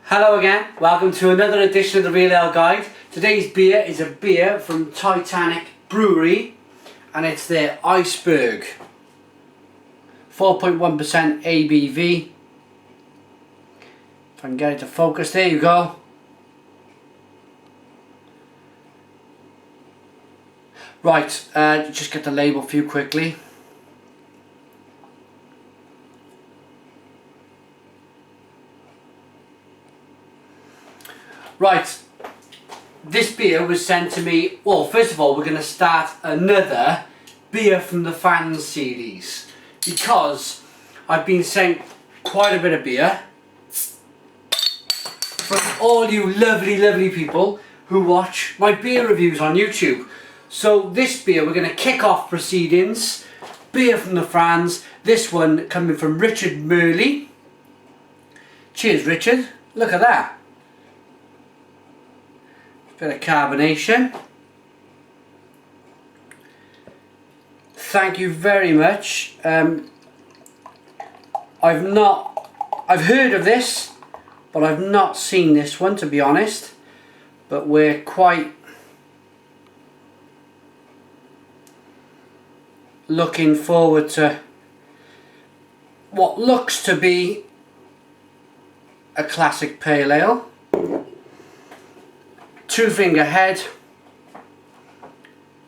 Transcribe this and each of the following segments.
Hello again, welcome to another edition of the Real Ale Guide. Today's beer is a beer from Titanic Brewery and it's their Iceberg. 4.1% ABV. If I can get it to focus, there you go. Right, just get the label for you quickly. Right, this beer was sent to me. Well, first of all, we're going to start another beer from the fans series because I've been sent quite a bit of beer from all you lovely people who watch my beer reviews on YouTube. So this beer, we're going to kick off proceedings. Beer from the fans. This one coming from Richard Murley. Cheers, Richard. Look at that. Bit of carbonation. Thank you very much. I've heard of this, but I've not seen this one, to be honest. But we're quite looking forward to what looks to be a classic pale ale. 2-finger head,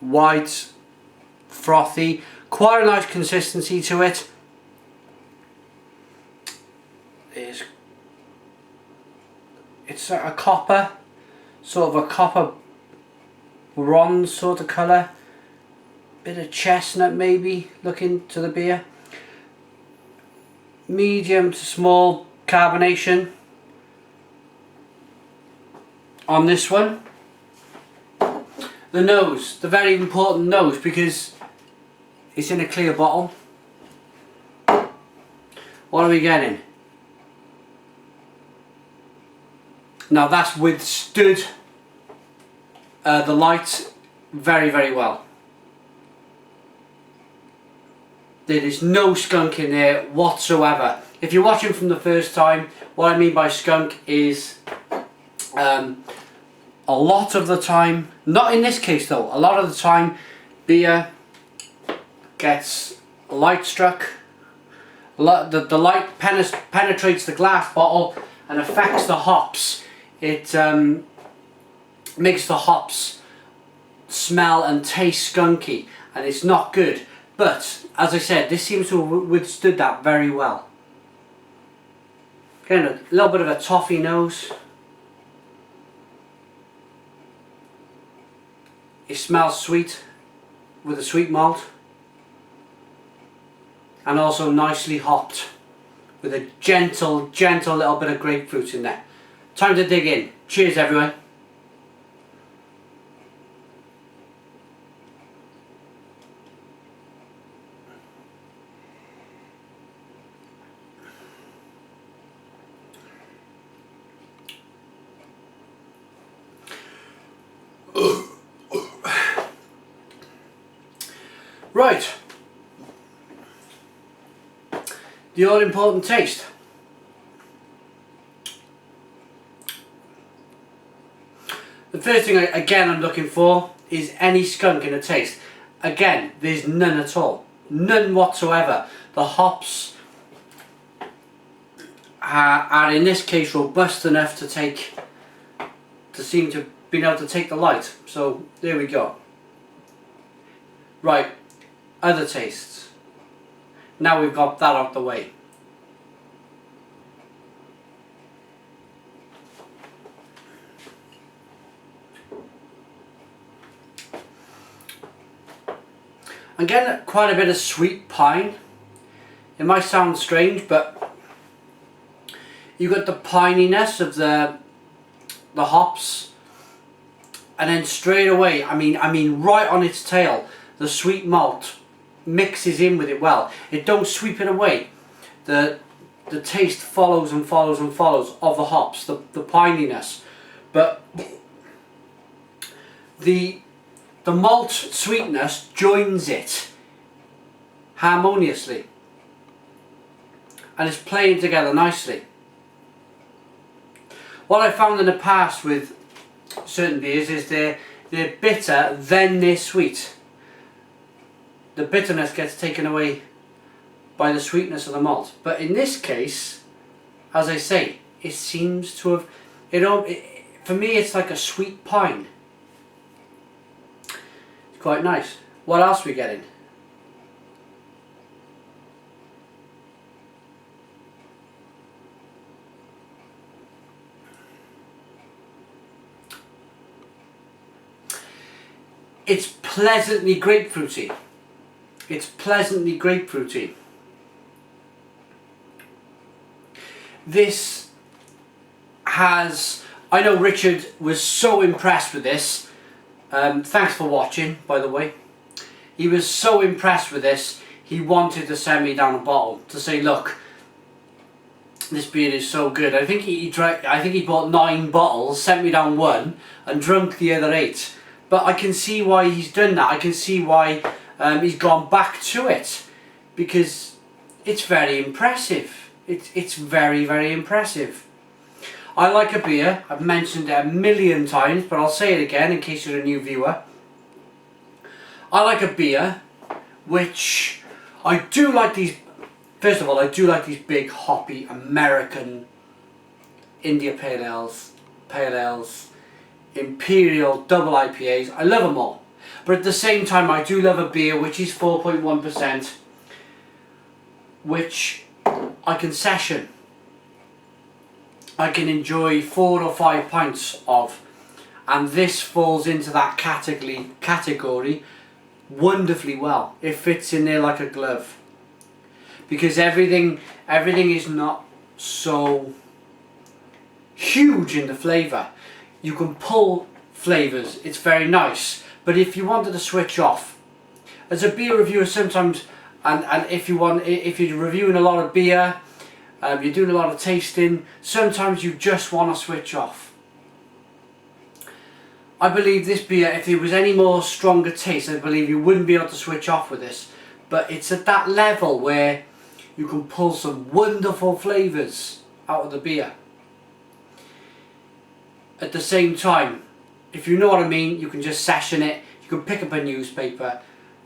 white, frothy, quite a nice consistency to it. It's a copper, sort of a copper bronze sort of colour. Bit of chestnut maybe looking to the beer. Medium to small carbonation on this one. The nose, the very important nose, because it's in a clear bottle. What are we getting? Now that's withstood the light very well. There is no skunk in there whatsoever. If you're watching from the first time, what I mean by skunk is a lot of the time, not in this case though, a lot of the time beer gets light struck. The light penetrates the glass bottle and affects the hops. It makes the hops smell and taste skunky, and it's not good. But as I said, this seems to have withstood that very well. Getting a little bit of a toffee nose. It smells sweet with a sweet malt, and also nicely hopped with a gentle little bit of grapefruit in there. Time to dig in. Cheers everyone. Right, the all important taste. The first thing again I'm looking for is any skunk in the taste. Again, there's none at all, none whatsoever. The hops are in this case robust enough to seem to be able to take the light. So there we go. Right. Other tastes. Now we've got that out the way. I'm getting quite a bit of sweet pine. It might sound strange, but you got the pininess of the hops, and then straight away, I mean right on its tail, the sweet malt mixes in with it well. It don't sweep it away. The taste follows and follows and follows of the hops, the pininess, but the malt sweetness joins it harmoniously and it's playing together nicely. What I found in the past with certain beers is they're bitter, then they're sweet. The bitterness gets taken away by the sweetness of the malt. But in this case, as I say, it seems to have, for me it's like a sweet pine. It's quite nice. What else are we getting? It's pleasantly grapefruity. It's pleasantly grapefruity. This has, I know Richard was so impressed with this. Thanks for watching, by the way. He was so impressed with this, he wanted to send me down a bottle to say, look, this beer is so good. I think he bought 9 bottles, sent me down 1, and drunk the other 8. But I can see why he's done that. I can see why he's gone back to it, because it's very impressive. It's very, very impressive. I like a beer. I've mentioned it a million times, but I'll say it again in case you're a new viewer. I like a beer which I do like these. First of all, I do like these big hoppy American India Pale Ales, Imperial double IPAs. I love them all. But at the same time, I do love a beer which is 4.1%, which I can session. I can enjoy 4 or 5 pints of, and this falls into that category wonderfully well. It fits in there like a glove, because everything is not so huge in the flavour. You can pull flavours, it's very nice. But if you wanted to switch off, as a beer reviewer sometimes, and if you're reviewing a lot of beer, you're doing a lot of tasting, sometimes you just want to switch off. I believe this beer, if it was any more stronger taste, I believe you wouldn't be able to switch off with this. But it's at that level where you can pull some wonderful flavours out of the beer. At the same time, if you know what I mean, you can just session it. You can pick up a newspaper.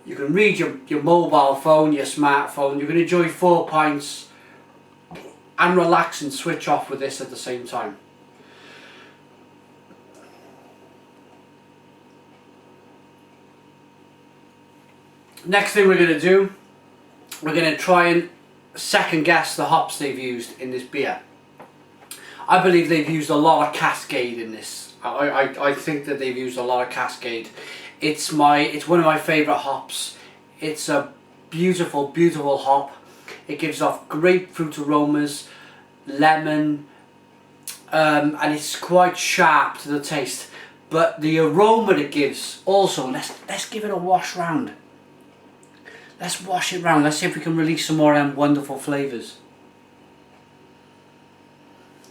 You can read your mobile phone, your smartphone. You can enjoy 4 pints and relax and switch off with this at the same time. Next thing we're going to do, we're going to try and second guess the hops they've used in this beer. I believe they've used a lot of Cascade in this. I think that they've used a lot of Cascade. It's one of my favourite hops. It's a beautiful, beautiful hop. It gives off grapefruit aromas, lemon, and it's quite sharp to the taste. But the aroma it gives also, let's give it a wash round. Let's wash it round. Let's see if we can release some more of them wonderful flavours.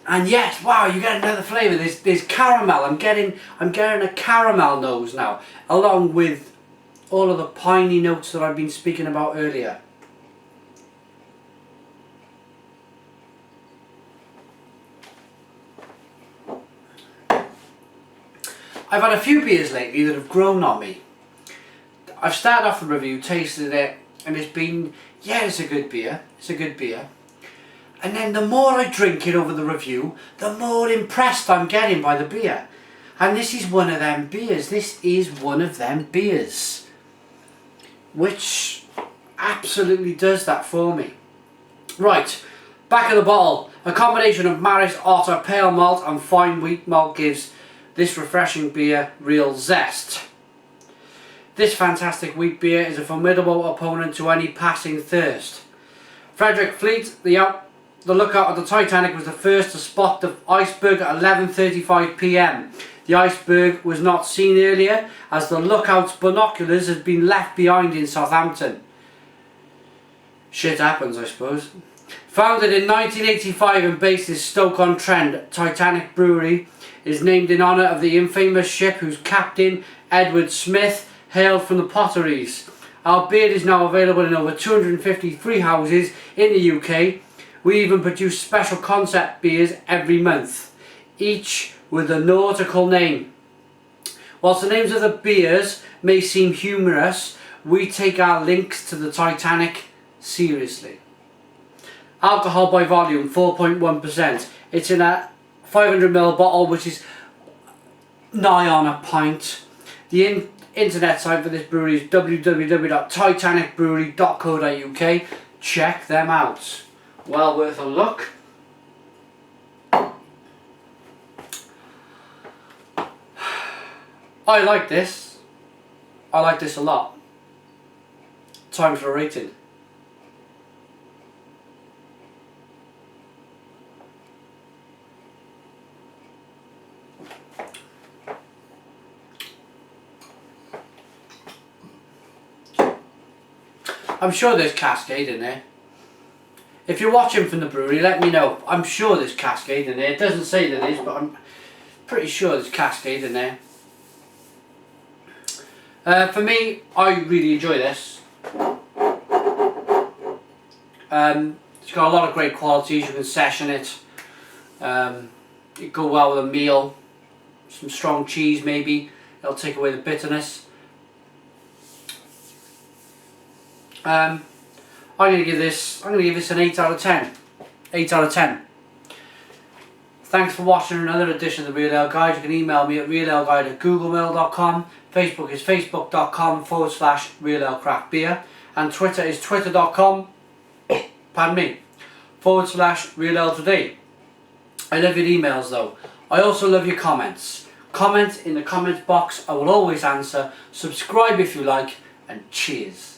And yes, wow, you get another flavour. There's caramel. I'm getting a caramel nose now, along with all of the piney notes that I've been speaking about earlier. I've had a few beers lately that have grown on me. I've started off the review, tasted it, and it's been, yeah, it's a good beer. It's a good beer. And then the more I drink it over the review, the more impressed I'm getting by the beer. And this is one of them beers. This is one of them beers, which absolutely does that for me. Right, back of the bottle. A combination of Maris Otter pale malt and fine wheat malt gives this refreshing beer real zest. This fantastic wheat beer is a formidable opponent to any passing thirst. Frederick Fleet, the lookout of the Titanic, was the first to spot the iceberg at 11:35 p.m. The iceberg was not seen earlier, as the lookout's binoculars had been left behind in Southampton. Shit happens, I suppose. Founded in 1985 and based in Stoke-on-Trent, Titanic Brewery is named in honour of the infamous ship whose captain, Edward Smith, hailed from the Potteries. Our beer is now available in over 250 free houses in the UK. We even produce special concept beers every month. each with a nautical name. Whilst the names of the beers may seem humorous, we take our links to the Titanic seriously. Alcohol by volume, 4.1%. It's in a 500ml bottle, which is nigh on a pint. The internet site for this brewery is www.titanicbrewery.co.uk. Check them out. Well worth a look. I like this. I like this a lot. Time for a rating. I'm sure there's Cascade in there. If you're watching from the brewery, let me know. I'm sure there's Cascade in there. It doesn't say there is, but I'm pretty sure there's Cascade in there. For me, I really enjoy this. It's got a lot of great qualities. You can session it. It'd go well with a meal. Some strong cheese maybe. It'll take away the bitterness. I'm gonna give this an 8 out of 10. 8 out of 10. Thanks for watching another edition of the Real Ale Guide. You can email me at realaleguide@googlemail.com. Facebook is facebook.com/Real Ale Craft Beer, and Twitter is twitter.com /Real Ale Today. I love your emails though. I also love your comments. Comment in the comments box. I will always answer. Subscribe if you like, and cheers.